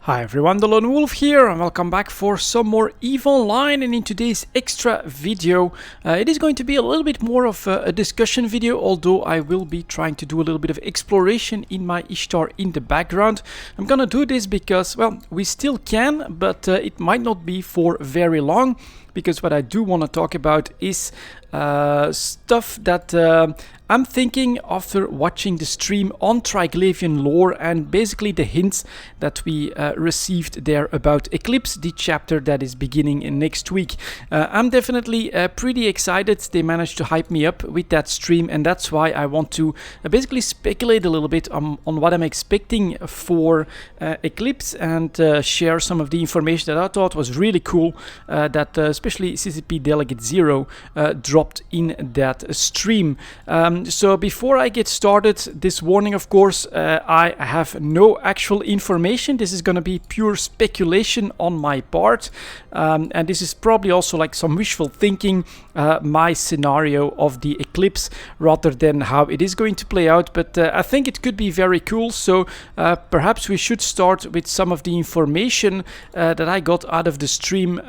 Hi everyone, delonewolf here and welcome back for some more EVE Online. And in today's extra video, it is going to be a little bit more of a discussion video, although I will be trying to do a little bit of exploration in my Ishtar in the background. I'm gonna do this because, well, we still can, but it might not be for very long, because what I do want to talk about is stuff that I'm thinking after watching the stream on Triglavian lore and basically the hints that we received there about Eclipse, the chapter that is beginning next week. I'm definitely pretty excited. They managed to hype me up with that stream, and that's why I want to basically speculate a little bit on what I'm expecting for Eclipse and share some of the information that I thought was really cool that especially CCP Delegate 0 dropped in that stream. So before I get started, this warning, of course, I have no actual information. This is going to be pure speculation on my part, and this is probably also like some wishful thinking, my scenario of the Eclipse rather than how it is going to play out. But I think it could be very cool, so perhaps we should start with some of the information that I got out of the stream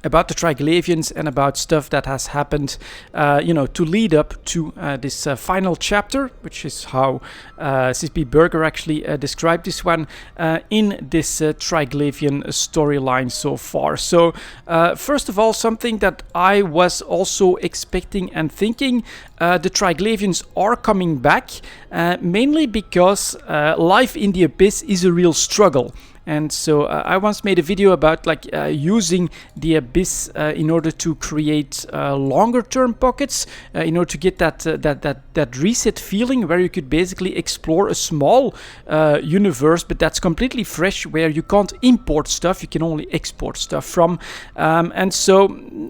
about the Triglavians and about stuff that has happened, to lead up to this final chapter, which is how CP Burger actually described this one in this Triglavian storyline so far. So first of all, something that I was also expecting and thinking, the Triglavians are coming back, mainly because life in the Abyss is a real struggle. And so I once made a video about using the Abyss in order to create longer term pockets, in order to get that reset feeling where you could basically explore a small universe, but that's completely fresh, where you can't import stuff, you can only export stuff from. And so,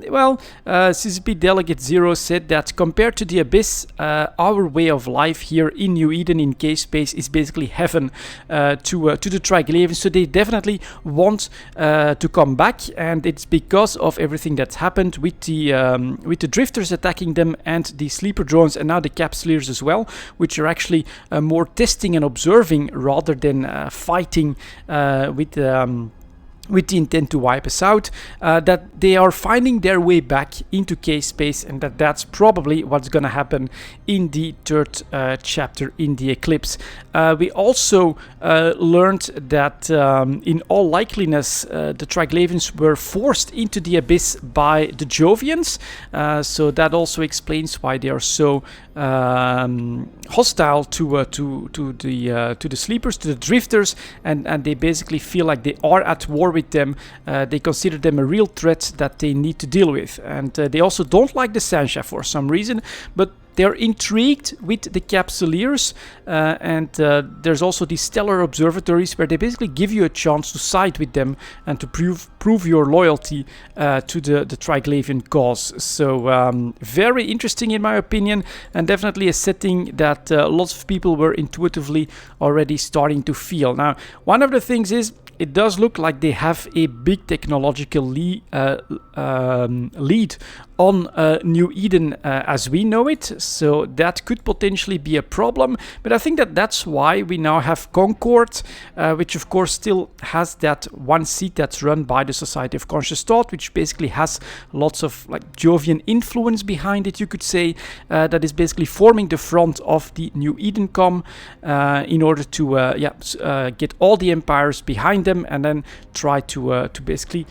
well, CCP Delegate 0 said that compared to the Abyss, our way of life here in New Eden in K-Space is basically heaven to the Triglavians. So they definitely want to come back, and it's because of everything that's happened with the drifters attacking them and the sleeper drones, and now the capsuleers as well, which are actually more testing and observing rather than fighting with the intent to wipe us out, that they are finding their way back into K-Space, and that's probably what's gonna happen in the third chapter in the Eclipse. We also learned that in all likeliness the Triglavians were forced into the Abyss by the Jovians, so that also explains why they are so hostile to the sleepers, to the drifters, and they basically feel like they are at war with them. They consider them a real threat that they need to deal with, and they also don't like the Sansha for some reason, but they're intrigued with the capsuleers, and there's also these stellar observatories where they basically give you a chance to side with them and to prove your loyalty to the Triglavian cause. So very interesting in my opinion, and definitely a setting that lots of people were intuitively already starting to feel. Now, one of the things is, it does look like they have a big technological lead on New Eden as we know it, so that could potentially be a problem. But I think that's why we now have Concord, which of course still has that one seat that's run by the Society of Conscious Thought, which basically has lots of Jovian influence behind it, you could say, that is basically forming the front of the New Eden Com in order to get all the empires behind them, and then try to basically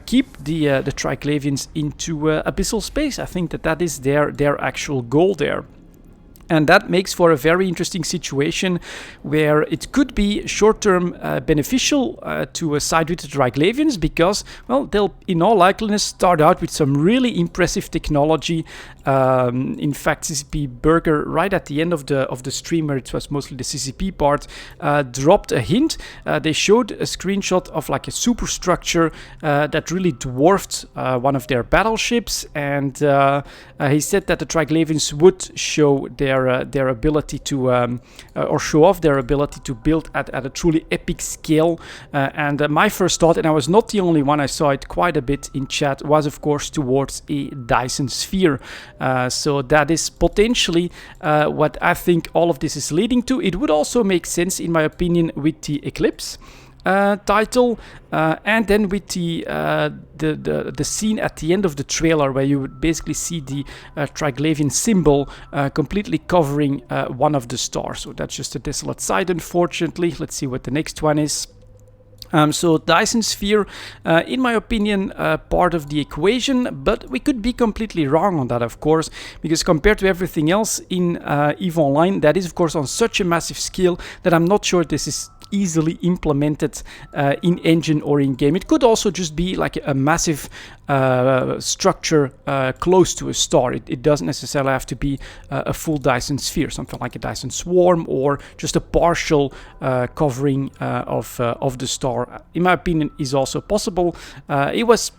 keep the Triglavians into abyssal space. I think that is their actual goal there. And that makes for a very interesting situation where it could be short-term beneficial to side with the Triglavians, because, well, they'll in all likeliness start out with some really impressive technology. In fact, CCP Burger, right at the end of the stream, where it was mostly the CCP part, dropped a hint. They showed a screenshot of a superstructure that really dwarfed one of their battleships, and he said that the Triglavians would show their ability to or show off their ability to build at a truly epic scale. And my first thought, and I was not the only one, I saw it quite a bit in chat, was of course towards a Dyson sphere. So that is potentially what I think all of this is leading to. It would also make sense, in my opinion, with the Eclipse. title, and then with the scene at the end of the trailer where you would basically see the Triglavian symbol completely covering one of the stars. So that's just a desolate side, unfortunately. Let's see what the next one is. So Dyson Sphere, in my opinion, part of the equation, but we could be completely wrong on that, of course, because compared to everything else in EVE Online, that is, of course, on such a massive scale that I'm not sure this is easily implemented in engine or in game. It could also just be like a massive structure close to a star. It doesn't necessarily have to be a full Dyson Sphere, something like a Dyson Swarm or just a partial covering of the star. In my opinion, is also possible. It was,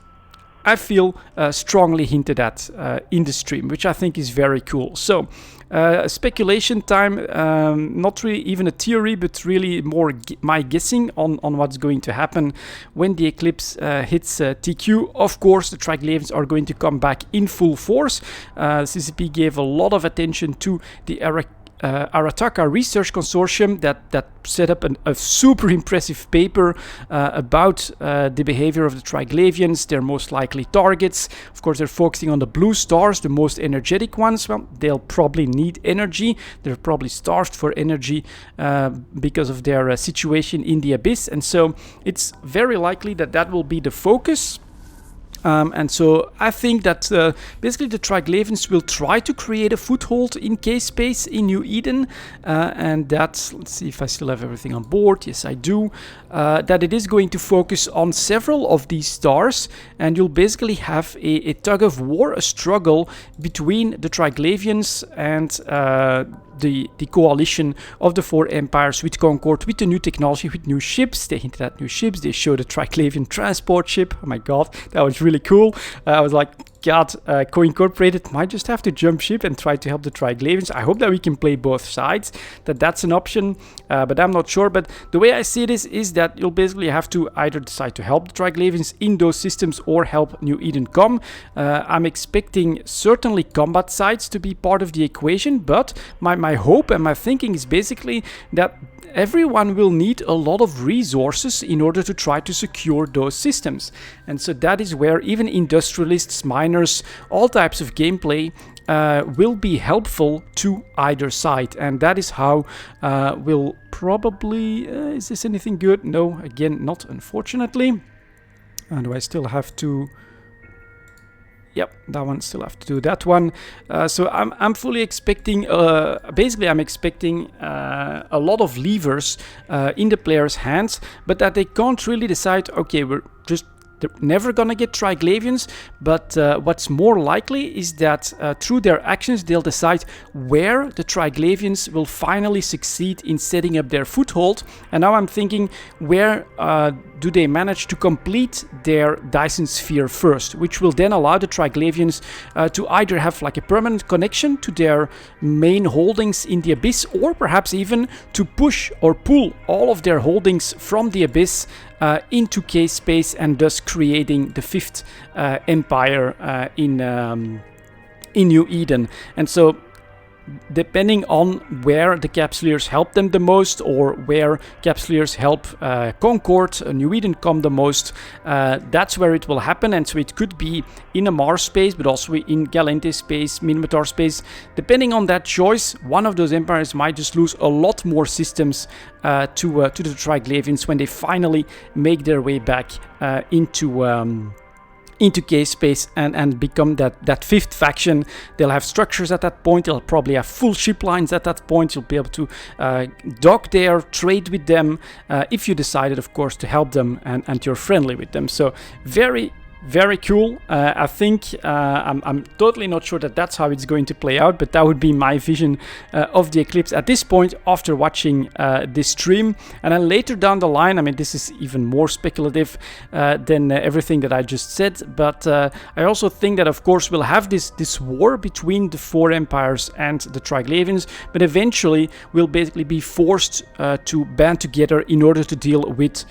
I feel, strongly hinted at in the stream, which I think is very cool. So speculation time, not really even a theory, but really more my guessing on what's going to happen when the Eclipse hits TQ. Of course, the Triglavians are going to come back in full force. CCP gave a lot of attention to the Arataka Research Consortium that set up a super impressive paper about the behavior of the Triglavians, their most likely targets. Of course, they're focusing on the blue stars, the most energetic ones. Well, they'll probably need energy. They're probably starved for energy because of their situation in the abyss. And so it's very likely that that will be the focus. And so I think that basically the Triglavians will try to create a foothold in K-Space in New Eden, and that, let's see if I still have everything on board. Yes, I do. That it is going to focus on several of these stars, and you'll basically have a tug of war, a struggle between the Triglavians and the coalition of the four empires with Concord, with the new technology, with new ships. They hinted at new ships. They showed a Triglavian transport ship. Oh my god, that was really cool. I was like, God, Co-Incorporated might just have to jump ship and try to help the Triglavians. I hope that we can play both sides, that's an option, but I'm not sure. But the way I see this is that you'll basically have to either decide to help the Triglavians in those systems or help New Eden come. I'm expecting certainly combat sites to be part of the equation, but my hope and my thinking is basically that everyone will need a lot of resources in order to try to secure those systems. And so that is where even industrialists, miners, all types of gameplay will be helpful to either side. And that is how we'll probably... is this anything good? No, again, not unfortunately. And do I still have to... Yep, that one, still have to do that one. So I'm fully expecting, basically I'm expecting a lot of levers in the player's hands, but that they can't really decide, okay, they're never gonna get Triglavians, but what's more likely is that through their actions they'll decide where the Triglavians will finally succeed in setting up their foothold. And now I'm thinking, where do they manage to complete their Dyson Sphere first, which will then allow the Triglavians to either have like a permanent connection to their main holdings in the Abyss, or perhaps even to push or pull all of their holdings from the Abyss into K-Space, and thus creating the fifth empire in New Eden. And so depending on where the Capsuleers help them the most, or where Capsuleers help Concord, New Eden come the most, that's where it will happen. And so it could be in a Mars space, but also in Galente space, Minmatar space. Depending on that choice, one of those empires might just lose a lot more systems to the Triglavians when they finally make their way back into K-Space and become that fifth faction. They'll have structures at that point. They'll probably have full ship lines at that point. You'll be able to dock there, trade with them, if you decided, of course, to help them and you're friendly with them. So very cool. I think I'm totally not sure that that's how it's going to play out, but that would be my vision of the Eclipse at this point after watching this stream. And then later down the line, I mean, this is even more speculative than everything that I just said, but I also think that, of course, we'll have this war between the four empires and the Triglavians, but eventually we'll basically be forced to band together in order to deal with...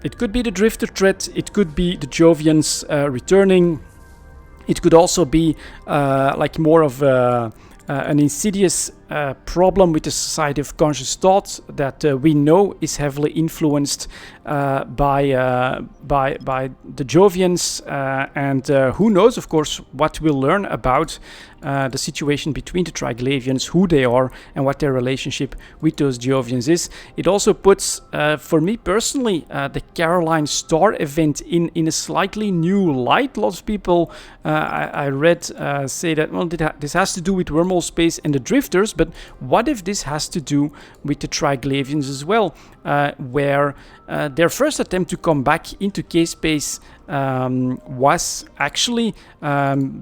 It could be the Drifter threat, it could be the Jovians returning, it could also be like more of an insidious problem with the Society of Conscious Thought that we know is heavily influenced by the Jovians, and who knows, of course, what we'll learn about the situation between the Triglavians, who they are, and what their relationship with those Jovians is. It also puts, for me personally, the Caroline Star event in a slightly new light. Lots of people I read say that, well, this has to do with wormhole space and the drifters, but what if this has to do with the Triglavians as well, where their first attempt to come back into K-space was actually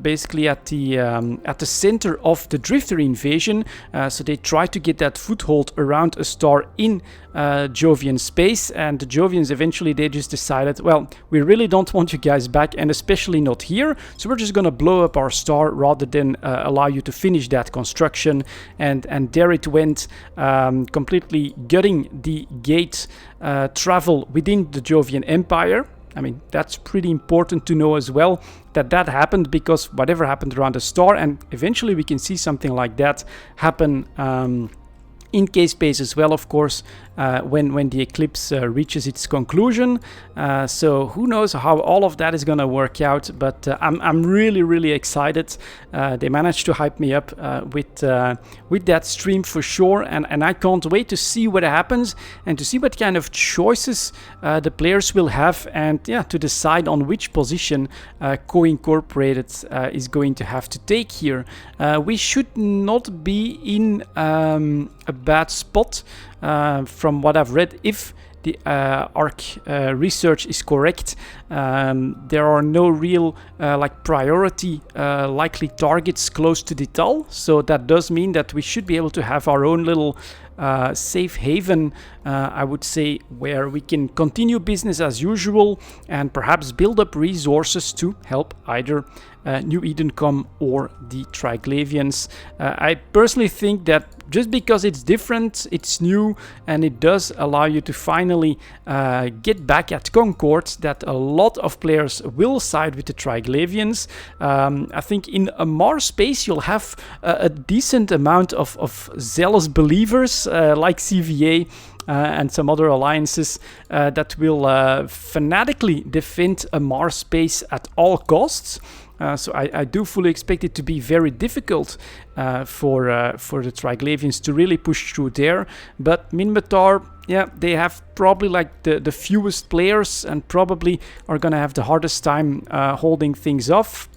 basically at the center of the drifter invasion. So they tried to get that foothold around a star in Jovian space, and the Jovians eventually, they just decided, well, we really don't want you guys back, and especially not here, so we're just gonna blow up our star rather than allow you to finish that construction. And there it went, completely gutting the gate travel within the Jovian Empire. I mean, that's pretty important to know as well, that happened because whatever happened around the star, and eventually we can see something like that happen in K-space as well, of course, when the Eclipse reaches its conclusion. So who knows how all of that is going to work out, but I'm really excited. They managed to hype me up with that stream for sure, and I can't wait to see what happens and to see what kind of choices the players will have, and yeah, to decide on which position Co-Incorporated is going to have to take here. We should not be in a bad spot from what I've read. If the ARC research is correct, there are no real like priority likely targets close to Dital, so that does mean that we should be able to have our own little safe haven, I would say, where we can continue business as usual and perhaps build up resources to help either New Eden come or the Triglavians. I personally think that just because it's different, it's new, and it does allow you to finally get back at Concord, that a lot of players will side with the Triglavians. I think in a Mars space you'll have a decent amount of zealous believers like CVA and some other alliances that will fanatically defend a Mars space at all costs. So I do fully expect it to be very difficult for the Triglavians to really push through there. But Minmatar, yeah, they have probably like the fewest players and probably are gonna have the hardest time holding things off.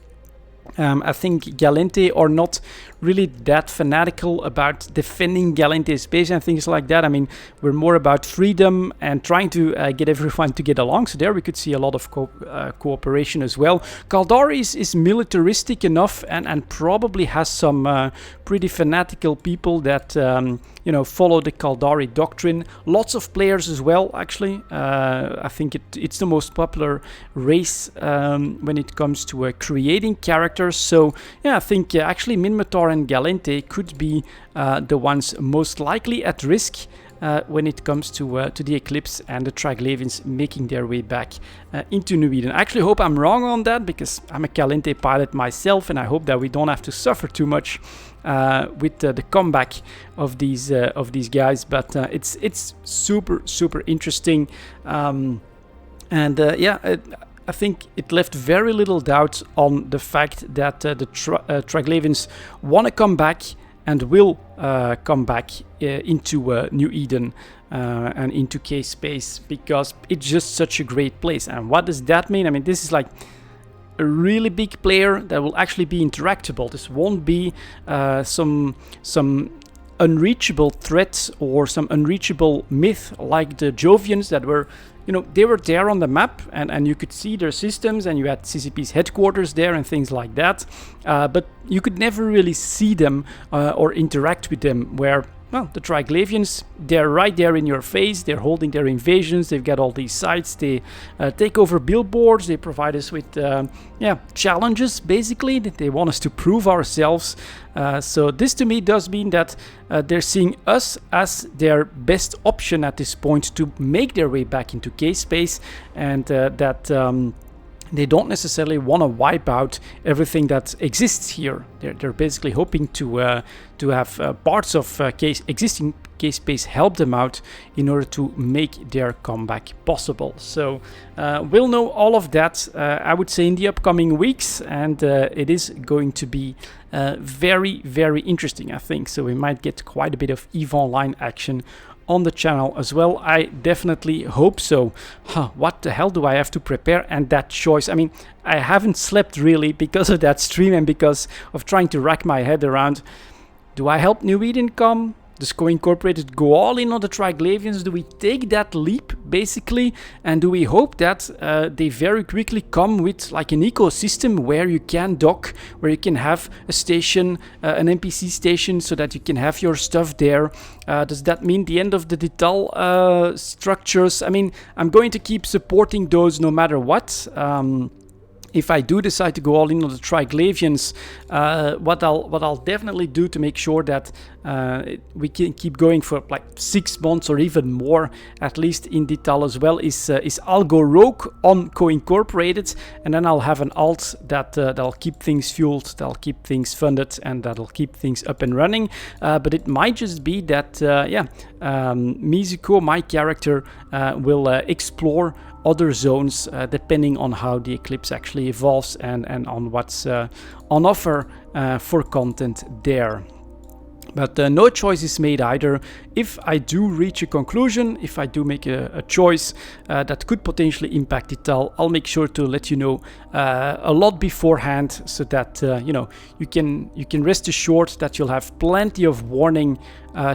I think Galente are not really that fanatical about defending Galente space and things like that. I mean, we're more about freedom and trying to get everyone to get along. So there we could see a lot of cooperation as well. Caldari is militaristic enough and probably has some pretty fanatical people that you know, follow the Caldari doctrine. Lots of players as well, actually. I think it's the most popular race when it comes to creating characters. So yeah, I think actually Minmatar and Galente could be the ones most likely at risk when it comes to the Eclipse and the Triglavians making their way back into New Eden. I actually hope I'm wrong on that, because I'm a Galente pilot myself, and I hope that we don't have to suffer too much with the comeback of these guys. But it's super interesting, and yeah. I think it left very little doubt on the fact that the Triglavians want to come back and will come back into New Eden and into K-Space, because it's just such a great place. And what does that mean? I mean, this is like a really big player that will actually be interactable. This won't be some unreachable threat or some unreachable myth like the Jovians that were, you know, they were there on the map and you could see their systems, and you had CCP's headquarters there and things like that, but you could never really see them or interact with them, where, well, the Triglavians, they're right there in your face, they're holding their invasions, they've got all these sites, they take over billboards, they provide us with yeah, challenges, basically, that they want us to prove ourselves. So this to me does mean that they're seeing us as their best option at this point to make their way back into K-Space, and that they don't necessarily want to wipe out everything that exists here. They're basically hoping to have parts of existing case space help them out in order to make their comeback possible. So we'll know all of that, I would say, in the upcoming weeks, and it is going to be very, very interesting, I think. So we might get quite a bit of EVE Online action on the channel as well. I definitely hope so. What the hell do I have to prepare? And that choice, I mean, I haven't slept really because of that stream and because of trying to rack my head around, do I help New Eden come? Does Co-Incorporated go all in on the Triglavians? Do we take that leap, basically? And do we hope that they very quickly come with like an ecosystem where you can dock, where you can have a station, an NPC station, so that you can have your stuff there? Does that mean the end of the Dital structures? I mean, I'm going to keep supporting those no matter what. If I do decide to go all in on the Triglavians, what I'll definitely do to make sure that we can keep going for like 6 months or even more, at least in Dital as well, is I'll go rogue on Co-Incorporated, and then I'll have an alt that'll keep things fueled, that'll keep things funded, and that'll keep things up and running. But it might just be that Meizu, my character, will explore other zones depending on how the Eclipse actually evolves and on what's on offer for content there. But no choice is made either. If I do reach a conclusion, if I do make a choice that could potentially impact Dital, I'll make sure to let you know a lot beforehand, so that you know, you can rest assured that you'll have plenty of warning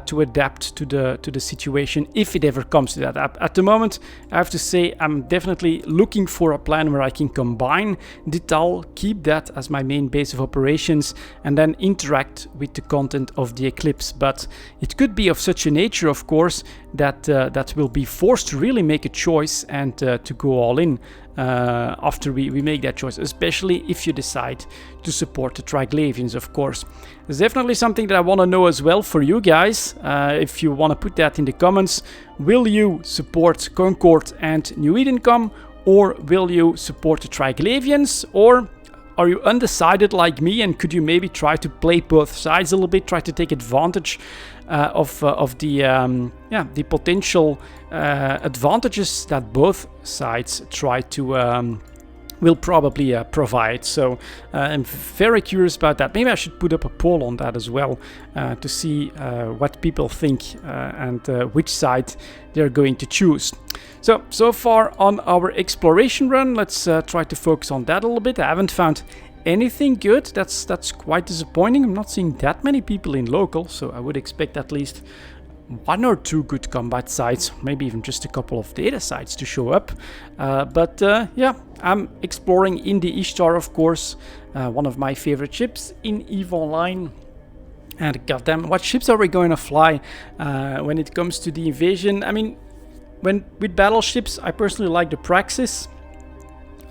to adapt to the situation if it ever comes to that. At the moment, I have to say I'm definitely looking for a plan where I can combine Dital, keep that as my main base of operations, and then interact with the content of the Eclipse. But it could be of such a nature, of course, that we'll be forced to really make a choice and to go all in after we make that choice, especially if you decide to support the Triglavians, of course. There's definitely something that I want to know as well for you guys. If you want to put that in the comments, will you support Concord and New Eden come, or will you support the Triglavians, or are you undecided like me, and could you maybe try to play both sides a little bit, try to take advantage of the potential advantages that both sides try to will probably provide. So I'm very curious about that. Maybe I should put up a poll on that as well to see what people think and which side they're going to choose. So far on our exploration run, let's try to focus on that a little bit. I haven't found anything good. That's quite disappointing. I'm not seeing that many people in local, so I would expect at least 1 or 2 good combat sites, maybe even just a couple of data sites to show up. But yeah, I'm exploring in the Ishtar, of course, one of my favorite ships in EVE Online. And goddamn, what ships are we going to fly when it comes to the invasion? I mean, with battleships, I personally like the Praxis.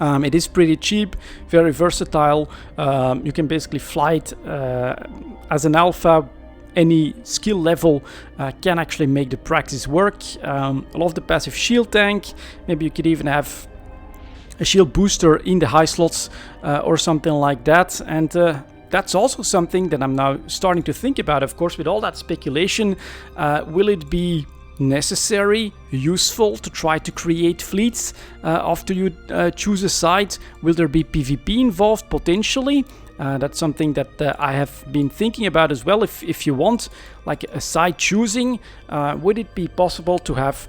It is pretty cheap, very versatile. You can basically fly it as an alpha. Any skill level can actually make the Praxis work. I love the passive shield tank. Maybe you could even have a shield booster in the high slots or something like that. And that's also something that I'm now starting to think about. Of course, with all that speculation, will it be necessary, useful to try to create fleets after you choose a side? Will there be PvP involved potentially? That's something that I have been thinking about as well. If you want like a side choosing, would it be possible to have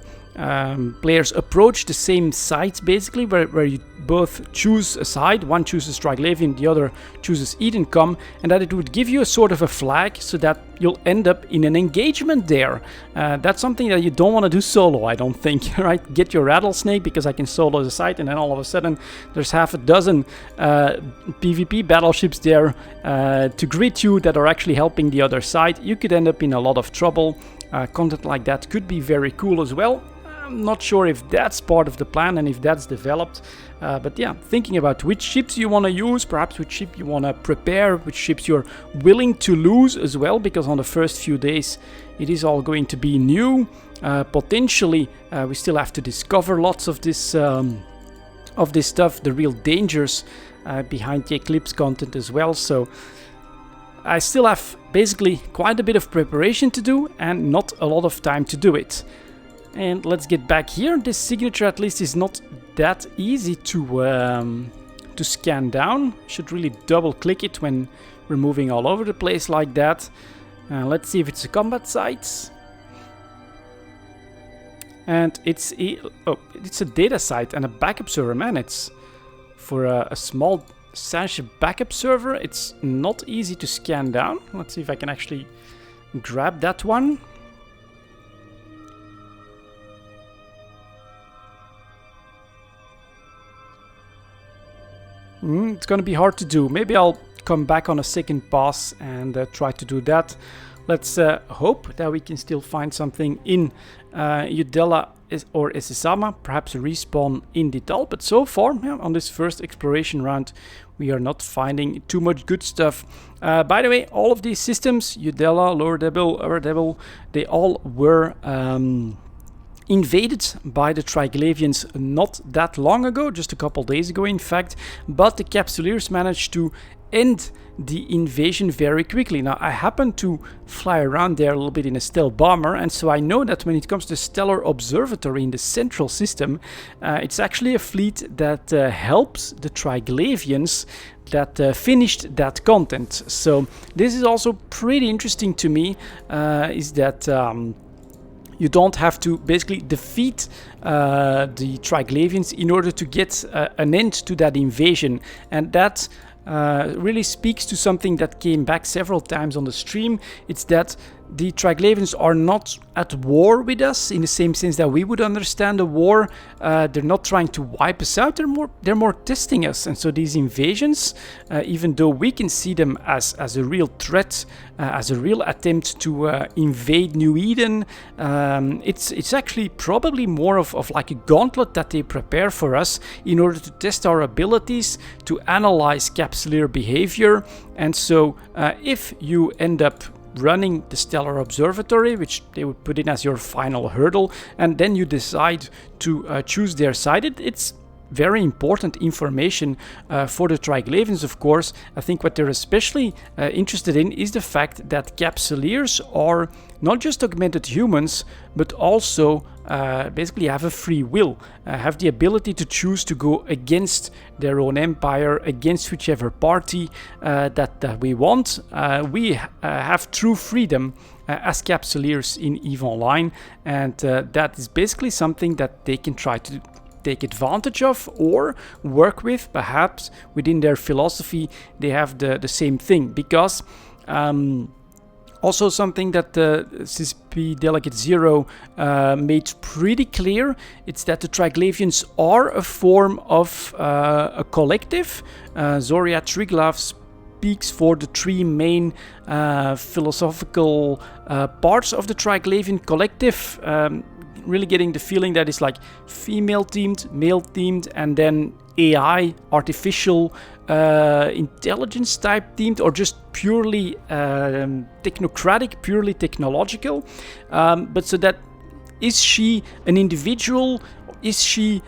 players approach the same sites basically, where you both choose a side, one chooses Triglavian, the other chooses Edencom, and that it would give you a sort of a flag so that you'll end up in an engagement there. That's something that you don't want to do solo, I don't think, right? Get your rattlesnake, because I can solo the site, and then all of a sudden there's half a dozen PvP battleships there to greet you that are actually helping the other side. You could end up in a lot of trouble. Content like that could be very cool as well. I'm not sure if that's part of the plan and if that's developed, but yeah, thinking about which ships you want to use, perhaps which ship you want to prepare, which ships you're willing to lose as well, because on the first few days it is all going to be new. Potentially we still have to discover lots of this of this stuff, the real dangers behind the Eclipse content as well. So I still have basically quite a bit of preparation to do and not a lot of time to do it. And let's get back here. This signature at least is not that easy to scan down. Should really double click it when we're moving all over the place like that. Let's see if it's a combat site. And it's a data site and a backup server. Man, it's for a small Sash backup server, it's not easy to scan down. Let's see if I can actually grab that one. It's gonna be hard to do. Maybe I'll come back on a second pass and try to do that. Let's hope that we can still find something in Udella or Esisama, perhaps a respawn in Dital. But so far, on this first exploration round, we are not finding too much good stuff. By the way, all of these systems, Udella, Lower Devil, Upper Devil, they all were invaded by the Triglavians not that long ago, just a couple days ago in fact, but the Capsuleers managed to end the invasion very quickly. Now, I happen to fly around there a little bit in a stealth bomber, and so I know that when it comes to Stellar Observatory in the central system, it's actually a fleet that helps the Triglavians that finished that content. So this is also pretty interesting to me, is that you don't have to basically defeat the Triglavians in order to get an end to that invasion, and that really speaks to something that came back several times on the stream. It's that the Triglavians are not at war with us in the same sense that we would understand a war. They're not trying to wipe us out, they're more testing us. And so these invasions, even though we can see them as a real threat, as a real attempt to invade New Eden, it's actually probably more of like a gauntlet that they prepare for us in order to test our abilities to analyze Capsuleer behavior. And so if you end up running the Stellar Observatory, which they would put in as your final hurdle, and then you decide to choose their side, it's very important information for the Triglavians, of course. I think what they're especially interested in is the fact that Capsuleers are not just augmented humans, but also basically have a free will, have the ability to choose to go against their own empire, against whichever party that we want. We have true freedom as Capsuleers in EVE Online, and that is basically something that they can try to take advantage of or work with. Perhaps within their philosophy they have the same thing, because also something that CCP Delegate Zero made pretty clear, it's that the Triglavians are a form of a collective. Zoria Triglav speaks for the three main philosophical parts of the Triglavian collective, really getting the feeling that it's like female themed, male themed, and then AI, artificial intelligence type themed, or just purely technocratic, purely technological. But so that, is she an individual? Is she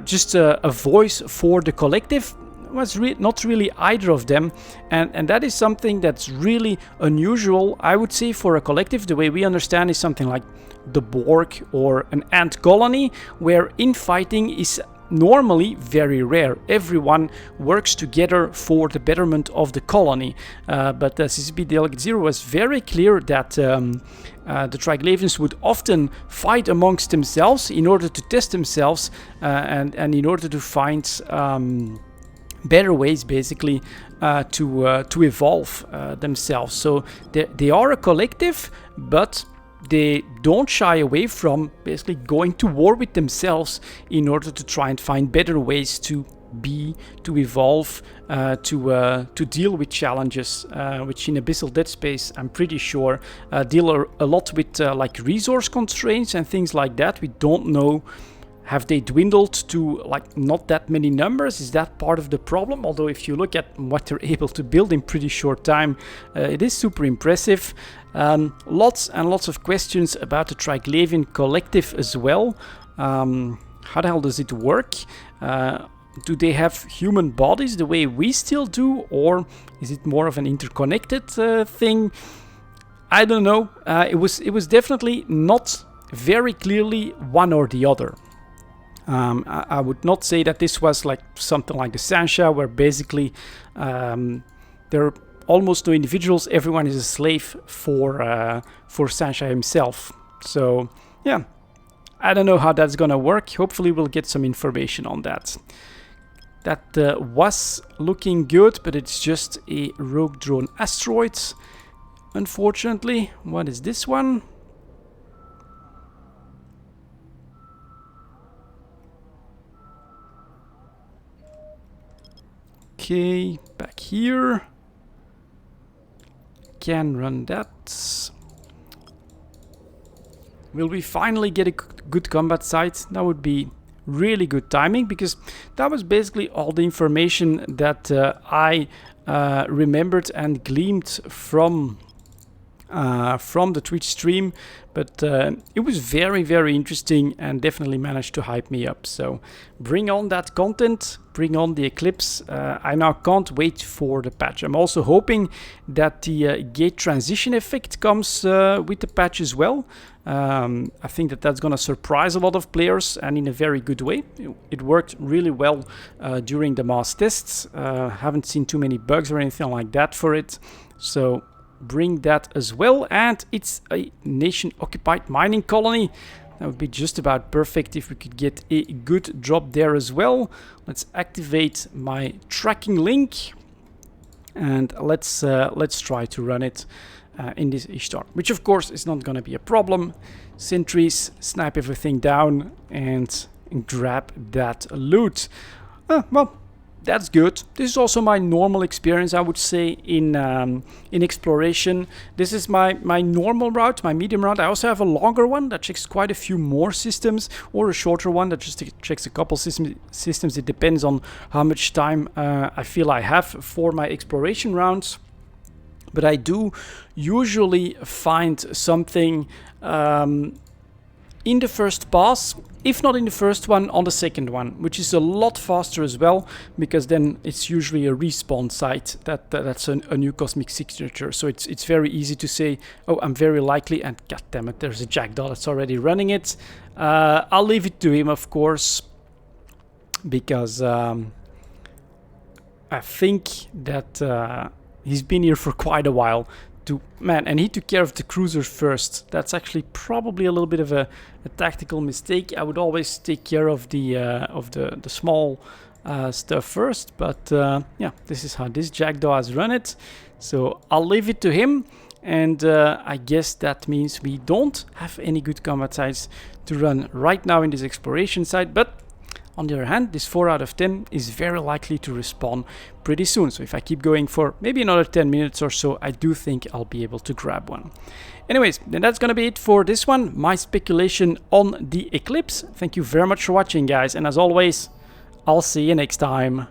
just a voice for the collective? Was not really either of them, and that is something that's really unusual, I would say, for a collective. The way we understand is something like the Borg or an ant colony, where infighting is normally very rare. Everyone works together for the betterment of the colony. But CCP Delegate Zero was very clear that the Triglavians would often fight amongst themselves in order to test themselves and in order to find better ways, basically, to evolve themselves. So they are a collective, but they don't shy away from basically going to war with themselves in order to try and find better ways to evolve, to deal with challenges, which in Abyssal Dead Space, I'm pretty sure, deal a lot with like resource constraints and things like that. We don't know. Have they dwindled to like not that many numbers? Is that part of the problem? Although if you look at what they're able to build in pretty short time, it is super impressive. Lots and lots of questions about the Triglavian collective as well. how the hell does it work? Do they have human bodies the way we still do, or is it more of an interconnected thing? I don't know. It was definitely not very clearly one or the other. I would not say that this was like something like the Sansha, where basically there are almost no individuals. Everyone is a slave for Sansha himself. So yeah, I don't know how that's gonna work. Hopefully we'll get some information on that. That was looking good, but it's just a rogue drone asteroid, unfortunately. What is this one? Okay, back here. Can run that. Will we finally get a good combat site? That would be really good timing, because that was basically all the information that I remembered and gleaned from the Twitch stream, but it was very, very interesting and definitely managed to hype me up. So bring on that content, bring on the Eclipse. I now can't wait for the patch. I'm also hoping that the gate transition effect comes with the patch as well. I think that that's gonna surprise a lot of players, and in a very good way. It worked really well during the mass tests. Haven't seen too many bugs or anything like that for it. So bring that as well. And it's a nation-occupied mining colony. That would be just about perfect if we could get a good drop there as well. Let's activate my tracking link, and let's try to run it in this Ishtar, which of course is not going to be a problem. Sentries, snipe everything down and grab that loot. Well, that's good. This is also my normal experience, I would say, in exploration. This is my normal route, my medium route. I also have a longer one that checks quite a few more systems, or a shorter one that just checks a couple systems. It depends on how much time I feel I have for my exploration rounds. But I do usually find something in the first pass, if not in the first one, on the second one, which is a lot faster as well, because then it's usually a respawn site that's a new cosmic signature. So it's very easy to say, oh, I'm very likely, and goddammit, there's a jackdaw that's already running it. I'll leave it to him, of course, because I think that he's been here for quite a while. And he took care of the cruisers first. That's actually probably a little bit of a tactical mistake. I would always take care of the small stuff first. But yeah, this is how this jackdaw has run it. So I'll leave it to him. And I guess that means we don't have any good combat sites to run right now in this exploration site. But on the other hand, this 4 out of 10 is very likely to respawn pretty soon. So if I keep going for maybe another 10 minutes or so, I do think I'll be able to grab one. Anyways, then that's gonna be it for this one. My speculation on the Eclipse. Thank you very much for watching, guys. And as always, I'll see you next time.